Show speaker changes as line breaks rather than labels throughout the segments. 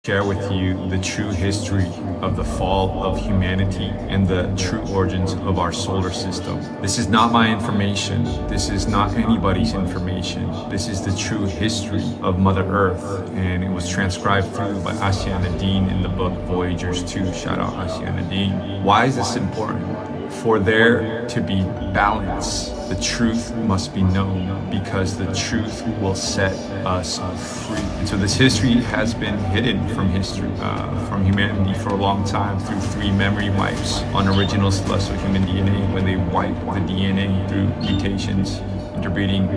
share with you the true history of the fall of humanity and the true origins of our solar system. This is not my information. This is not anybody's information. This is the true history of Mother Earth, and it was transcribed through by Asya Nadine in the book Voyagers 2. Shout out Asya Nadine. Why is this important? For there to be balance, the truth must be known, because the truth will set us free. And so this history has been hidden from history, from humanity for a long time through 3 memory wipes on original celestial human DNA, when they wipe the DNA through mutations, interbreeding,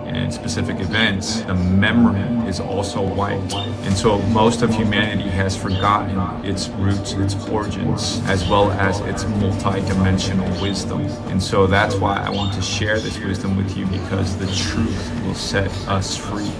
and specific events. The memory is also wiped. And so most of humanity has forgotten its roots, its origins, as well as its multi-dimensional wisdom. And so that's why I want to share this wisdom with you, because the truth will set us free.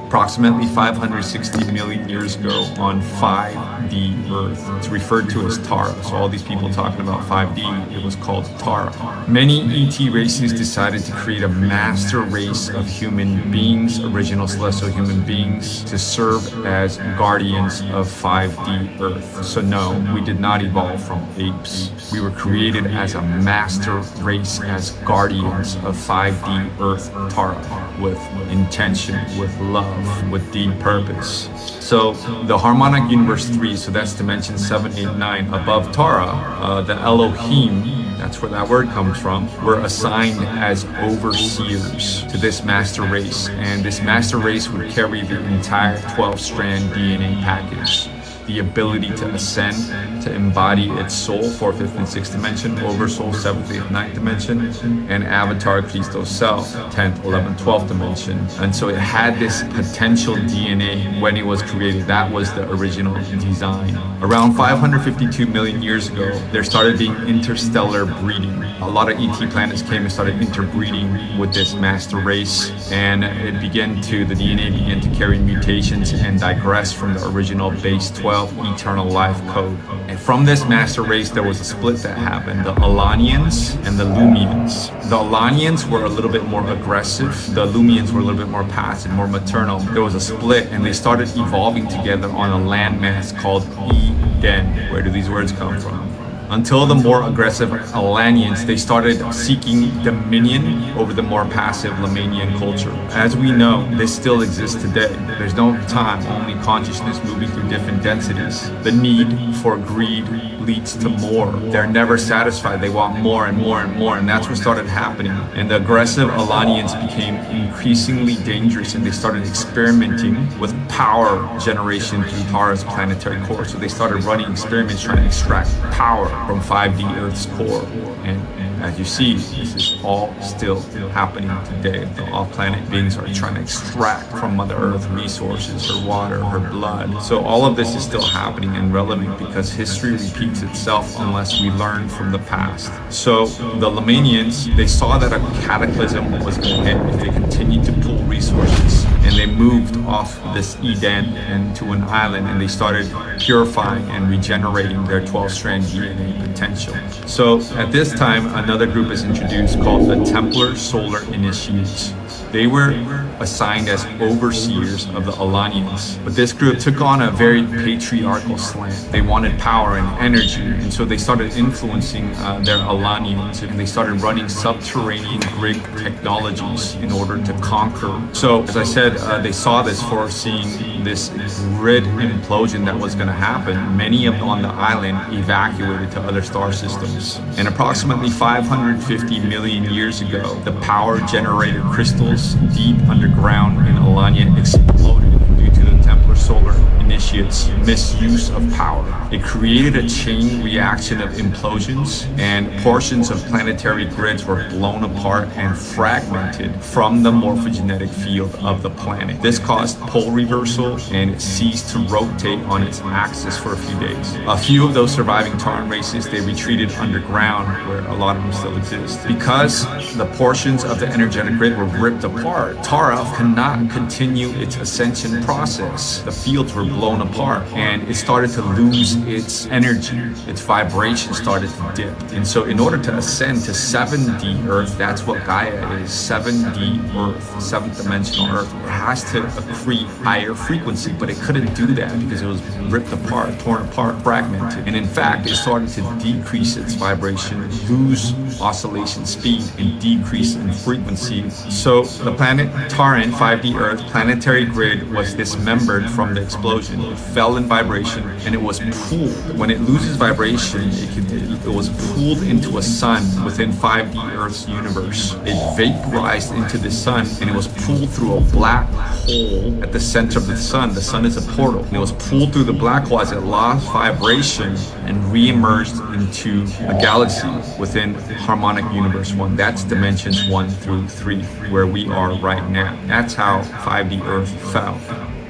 Approximately 560 million years ago on 5D Earth. It's referred to as Tara. So all these people talking about 5D, it was called Tara. Many ET races decided to create a master race of human beings, original celestial human beings, to serve as guardians of 5D Earth. So no, we did not evolve from apes. We were created as a master race, as guardians of 5D Earth Tara, with intention, with love, with deep purpose. So the harmonic universe 3, so that's dimension 7, 8, 9, above Tara, the Elohim, that's where that word comes from, were assigned as overseers to this master race. And this master race would carry the entire 12-strand DNA package. The ability to ascend, to embody its soul, 4th, 5th, and 6th dimension, oversoul, 7th, 8th, 9th dimension, and avatar Christos self, 10th, 11th, 12th dimension. And so it had this potential DNA when it was created. That was the original design. Around 552 million years ago, there started being interstellar breeding. A lot of ET planets came and started interbreeding with this master race, and the DNA began to carry mutations and digress from the original base 12 eternal life code. And from this master race, there was a split that happened: the Alanians and the Lumians. The Alanians were a little bit more aggressive. The Lumians were a little bit more passive, more maternal. There was a split, and they started evolving together on a landmass called Eden. Where do these words come from? Until the more aggressive Alanians, they started seeking dominion over the more passive Lemanian culture. As we know, this still exists today. There's no time, only consciousness moving through different densities. The need for greed leads to more. They're never satisfied. They want more and more and more, and that's what started happening. And the aggressive Alanians became increasingly dangerous, and they started experimenting with power generation through Tara's planetary core. So they started running experiments trying to extract power from 5D Earth's core. And as you see, this is all still happening today. The off-planet beings are trying to extract from Mother Earth resources, her water, her blood. So all of this is still happening and relevant, because history repeats itself unless we learn from the past. So the Lemanians, they saw that a cataclysm was going to hit if they continued to pool resources. And they moved off this Eden into an island, and they started purifying and regenerating their 12-strand DNA potential. So at this time, another group is introduced called the Templar Solar Initiates. They were assigned as overseers of the Alanians, but this group took on a very patriarchal slant. They wanted power and energy, and so they started influencing their Alanians, and they started running subterranean grid technologies in order to conquer. So, as I said, they saw this, foreseeing this grid implosion that was going to happen. Many of them on the island evacuated to other star systems. And approximately 550 million years ago, the power-generated crystals deep underground in Alania exploded due to the Templar Solar Initiates' misuse of power. It created a chain reaction of implosions, and portions of planetary grids were blown apart and fragmented from the morphogenetic field of the planet. This caused pole reversal, and it ceased to rotate on its axis for a few days. A few of those surviving Taran races, they retreated underground, where a lot of them still exist. Because the portions of the energetic grid were ripped apart, Tara cannot continue its ascension process. The fields were blown apart, and it started to lose its energy. Its vibration started to dip. And so in order to ascend to 7D Earth, that's what Gaia is, 7D Earth, seventh dimensional Earth, it has to accrete higher frequency, but it couldn't do that because it was ripped apart, torn apart, fragmented. And in fact, it started to decrease its vibration, lose oscillation speed, and decrease in frequency. So the planet Taran, 5D Earth, planetary grid was dismembered from the explosion. It fell in vibration and it was pulled. When it loses vibration, it was pulled into a sun within 5D Earth's universe. It vaporized into the sun and it was pulled through a black hole at the center of the sun. The sun is a portal. And it was pulled through the black hole as it lost vibration and re-emerged into a galaxy within harmonic universe 1. That's dimensions 1 through 3, where we are right now. That's how 5D Earth fell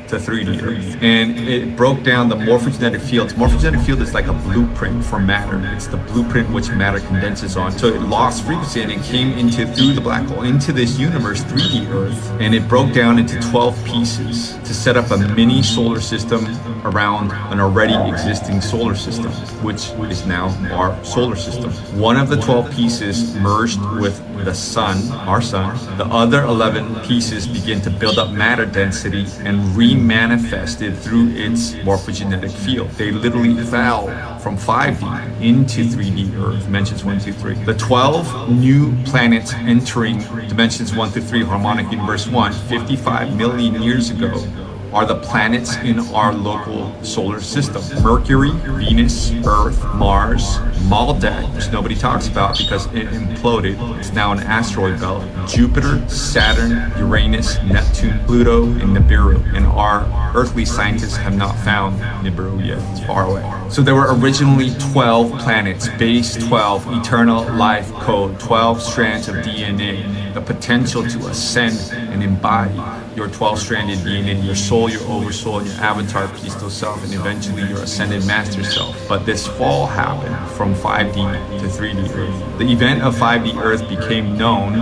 to 3D Earth. And it broke down the morphogenetic fields. Morphogenetic field is like a blueprint for matter. It's the blueprint which matter condenses on. So it lost frequency and it came through the black hole into this universe, 3D Earth, and it broke down into 12 pieces to set up a mini solar system around an already existing solar system, which is now our solar system. One of the 12 pieces merged with the sun, our sun. The other 11 pieces begin to build up matter density and remanifested through its morphogenetic field. They literally fell from 5D into 3D Earth, dimensions 1, 2, 3. The 12 new planets entering dimensions 1 through 3, harmonic universe 1, 55 million years ago, are the planets in our local solar system. Mercury, Venus, Earth, Mars, Maldek, which nobody talks about because it imploded. It's now an asteroid belt. Jupiter, Saturn, Uranus, Neptune, Pluto, and Nibiru. And our earthly scientists have not found Nibiru yet. It's far away. So there were originally 12 planets, base 12, eternal life code, 12 strands of DNA, the potential to ascend and embody your 12-stranded DNA, your soul, your oversoul, and your avatar Christo self, and eventually your ascended master self. But this fall happened from 5D to 3D Earth. The event of 5D Earth became known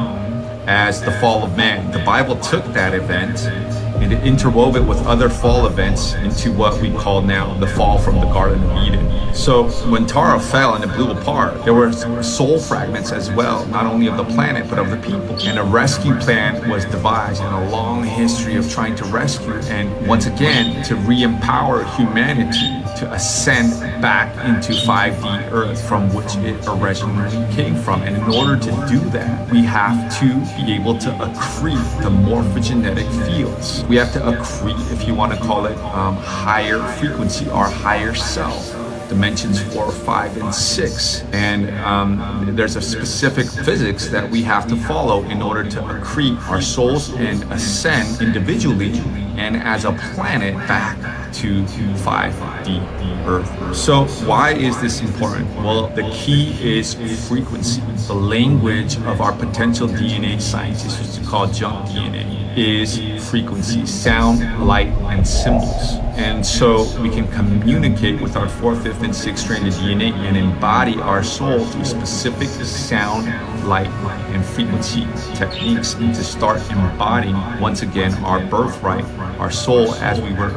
as the fall of man. The Bible took that event and it interwove it with other fall events into what we call now the fall from the Garden of Eden. So when Tara fell and it blew apart, there were soul fragments as well, not only of the planet, but of the people. And a rescue plan was devised in a long history of trying to rescue and once again to re-empower humanity to ascend back into 5D Earth from which it originally came from. And in order to do that, we have to be able to accrete the morphogenetic fields. We have to accrete, if you want to call it, higher frequency, our higher self. Dimensions 4, 5, and 6. And there's a specific physics that we have to follow in order to accrete our souls and ascend individually and as a planet back to 5D Earth. So why is this important? Well, the key is frequency. The language of our potential DNA scientists used to call junk DNA is frequency, sound, light, and symbols. And so we can communicate with our 4th, 5th, and 6th stranded DNA and embody our soul through specific sound, light, and frequency techniques, and to start embodying once again our birthright, our soul, as we were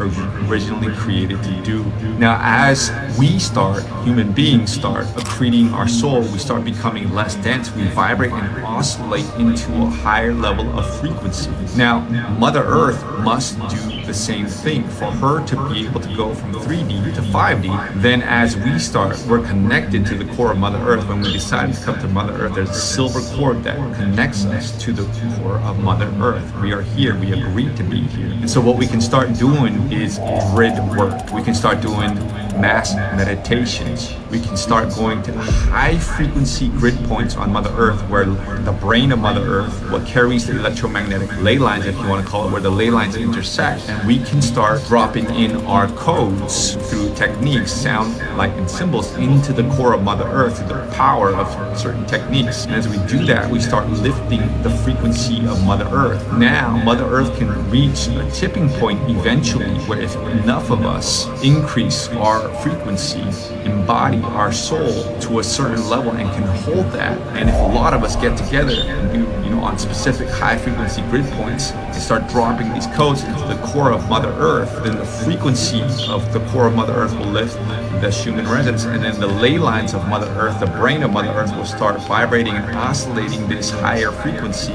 originally created to do. Now, as we start, human beings start accreting our soul, we start becoming less dense, we vibrate and oscillate into a higher level of frequency. Now, Mother Earth must do the same thing. For her to be able to go from 3D to 5D, then as we start, we're connected to the core of Mother Earth. When we decide to come to Mother Earth, there's a silver cord that connects us to the core of Mother Earth. We are here, we agreed to be here. And so what we can start doing is grid work. We can start doing mass meditations. We can start going to high frequency grid points on Mother Earth, where the brain of Mother Earth, what carries the electromagnetic ley lines, if you want to call it, where the ley lines intersect, and we can start dropping in our codes through techniques, sound, light, and symbols into the core of Mother Earth through the power of certain techniques. And as we do that, we start lifting the frequency of Mother Earth. Now, Mother Earth can reach a tipping point eventually, where if enough of us increase our frequency, embody our soul to a certain level and can hold that, and if a lot of us get together and do, on specific high frequency grid points and start dropping these codes into the core core of Mother Earth, then the frequency of the core of Mother Earth will lift the Schumann resonance, and then the ley lines of Mother Earth, the brain of Mother Earth, will start vibrating and oscillating this higher frequency,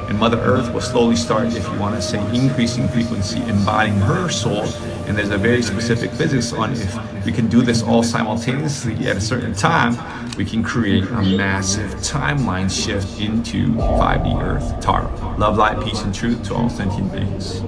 and Mother Earth will slowly start, if you want to say, increasing frequency, embodying her soul. And there's a very specific physics on if we can do this all simultaneously at a certain time, we can create a massive timeline shift into 5D Earth. Tara. Love, light, peace, and truth to all sentient beings.